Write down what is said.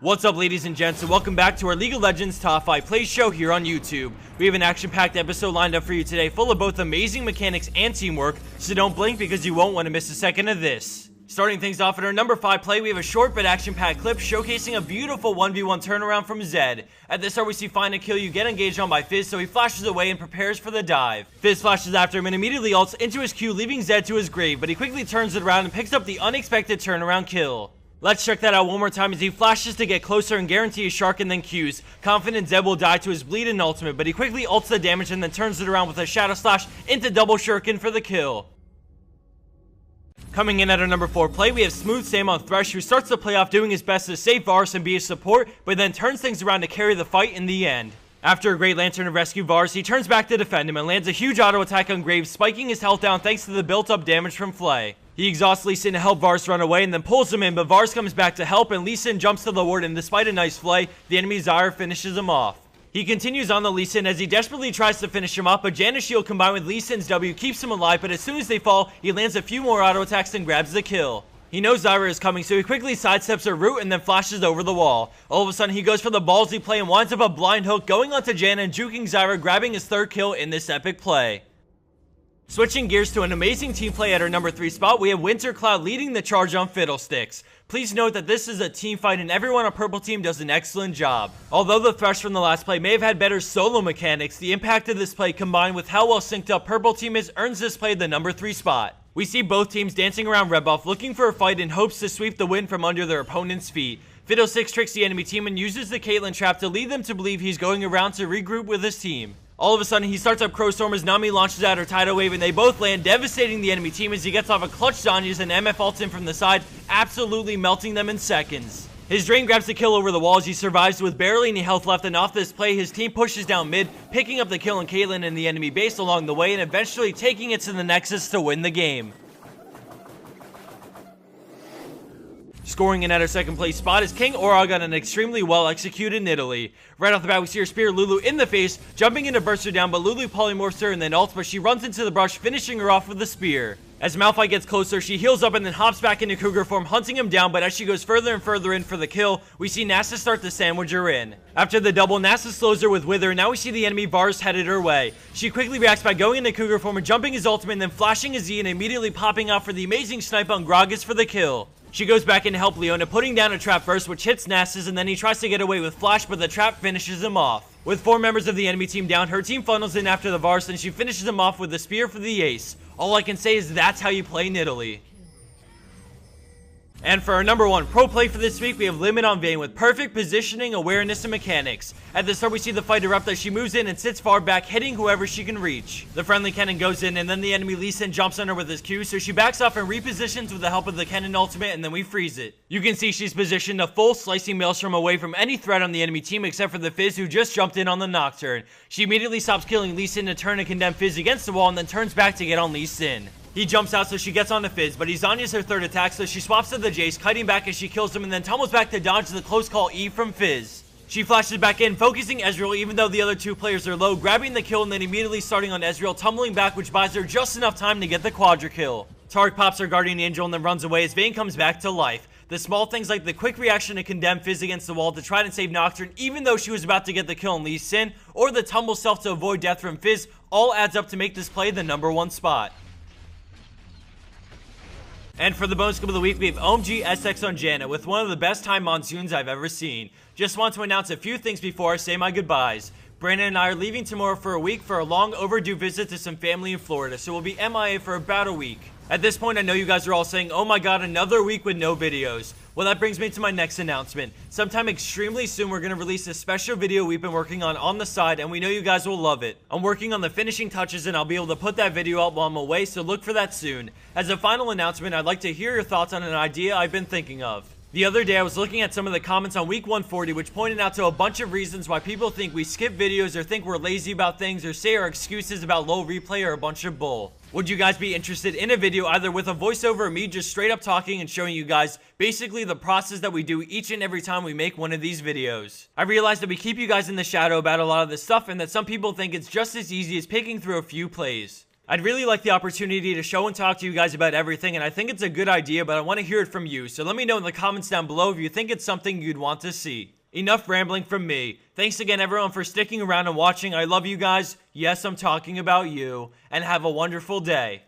What's up, ladies and gents, and welcome back to our League of Legends Top 5 Plays show here on YouTube. We have an action-packed episode lined up for you today full of both amazing mechanics and teamwork, so don't blink because you won't want to miss a second of this. Starting things off at our number 5 play, we have a short but action-packed clip showcasing a beautiful 1v1 turnaround from Zed. At the start, we see Find a Kill You get engaged on by Fizz, so he flashes away and prepares for the dive. Fizz flashes after him and immediately ults into his Q, leaving Zed to his grave, but he quickly turns it around and picks up the unexpected turnaround kill. Let's check that out one more time as he flashes to get closer and guarantee a shark and then Qs. Confident Zed will die to his bleed and ultimate, but he quickly ults the damage and then turns it around with a Shadow Slash into double shuriken for the kill. Coming in at our number 4 play, we have Smooth Sam on Thresh, who starts the play off doing his best to save Varus and be a support, but then turns things around to carry the fight in the end. After a great lantern to rescue Varus, he turns back to defend him and lands a huge auto attack on Graves, spiking his health down thanks to the built-up damage from Flay. He exhausts Lee Sin to help Varus run away and then pulls him in, but Varus comes back to help and Lee Sin jumps to the ward, and despite a nice Flay, the enemy Zyre finishes him off. He continues on the Lee Sin as he desperately tries to finish him off, but Janna's shield combined with Lee Sin's W keeps him alive, but as soon as they fall, he lands a few more auto attacks and grabs the kill. He knows Zyra is coming, so he quickly sidesteps her route and then flashes over the wall. All of a sudden, he goes for the ballsy play and winds up a blind hook, going onto Janna and juking Zyra, grabbing his 3rd kill in this epic play. Switching gears to an amazing team play at our number 3 spot, we have Wintercloud leading the charge on Fiddlesticks. Please note that this is a team fight and everyone on Purple Team does an excellent job. Although the Thresh from the last play may have had better solo mechanics, the impact of this play combined with how well synced up Purple Team is earns this play the number 3 spot. We see both teams dancing around red buff looking for a fight in hopes to sweep the win from under their opponent's feet. Fiddlesticks tricks the enemy team and uses the Caitlyn trap to lead them to believe he's going around to regroup with his team. All of a sudden, he starts up Crowstorm as Nami launches out her Tidal Wave, and they both land, devastating the enemy team as he gets off a clutch Zhonya's and MF ults in from the side, absolutely melting them in seconds. His Drain grabs the kill over the wall as he survives with barely any health left, and off this play, his team pushes down mid, picking up the kill on Caitlyn and the enemy base along the way, and eventually taking it to the Nexus to win the game. Scoring in at our 2nd place spot is King Orog on an extremely well executed Nidalee. Right off the bat, we see her spear Lulu in the face, jumping in to burst her down, but Lulu polymorphs her and then ults, but she runs into the brush, finishing her off with the spear. As Malphite gets closer, she heals up and then hops back into Cougar form, hunting him down, but as she goes further and further in for the kill, we see Nasıl start to sandwich her in. After the double, Nasıl slows her with Wither, and now we see the enemy Varus headed her way. She quickly reacts by going into Cougar form and jumping his ultimate and then flashing his Z and immediately popping out for the amazing snipe on Gragas for the kill. She goes back in to help Leona, putting down a trap first, which hits Nasıl, and then he tries to get away with Flash, but the trap finishes him off. With 4 members of the enemy team down, her team funnels in after the Varus, and she finishes him off with the spear for the ace. All I can say is that's how you play Nidalee. And for our number 1 pro play for this week, we have Limit on Vayne with perfect positioning, awareness, and mechanics. At the start, we see the fight erupt as she moves in and sits far back, hitting whoever she can reach. The friendly Kennen goes in, and then the enemy Lee Sin jumps on her with his Q, so she backs off and repositions with the help of the Kennen ultimate, and then we freeze it. You can see she's positioned a full slicing maelstrom away from any threat on the enemy team except for the Fizz, who just jumped in on the Nocturne. She immediately stops killing Lee Sin to turn and condemn Fizz against the wall, and then turns back to get on Lee Sin. He jumps out so she gets on to Fizz, but he Zhonya's her 3rd attack, so she swaps to the Jace, kiting back as she kills him and then tumbles back to dodge the close call E from Fizz. She flashes back in, focusing Ezreal even though the other 2 players are low, grabbing the kill and then immediately starting on Ezreal, tumbling back, which buys her just enough time to get the quadra kill. Tark pops her Guardian Angel and then runs away as Vayne comes back to life. The small things like the quick reaction to condemn Fizz against the wall to try and save Nocturne even though she was about to get the kill on Lee Sin, or the tumble self to avoid death from Fizz, all adds up to make this play the number 1 spot. And for the bonus clip of the week, we have OMG SX on Janna with one of the best time monsoons I've ever seen. Just want to announce a few things before I say my goodbyes. Brandon and I are leaving tomorrow for a week for a long overdue visit to some family in Florida, so we'll be MIA for about a week. At this point, I know you guys are all saying, oh my god, another week with no videos. Well, that brings me to my next announcement. Sometime extremely soon, we're going to release a special video we've been working on the side, and we know you guys will love it. I'm working on the finishing touches, and I'll be able to put that video out while I'm away, so look for that soon. As a final announcement, I'd like to hear your thoughts on an idea I've been thinking of. The other day, I was looking at some of the comments on week 140, which pointed out to a bunch of reasons why people think we skip videos or think we're lazy about things or say our excuses about low replay are a bunch of bull. Would you guys be interested in a video either with a voiceover or me just straight up talking and showing you guys basically the process that we do each and every time we make one of these videos? I realize that we keep you guys in the shadow about a lot of this stuff and that some people think it's just as easy as picking through a few plays. I'd really like the opportunity to show and talk to you guys about everything, and I think it's a good idea, but I want to hear it from you, so let me know in the comments down below if you think it's something you'd want to see. Enough rambling from me. Thanks again everyone for sticking around and watching. I love you guys. Yes, I'm talking about you. And have a wonderful day.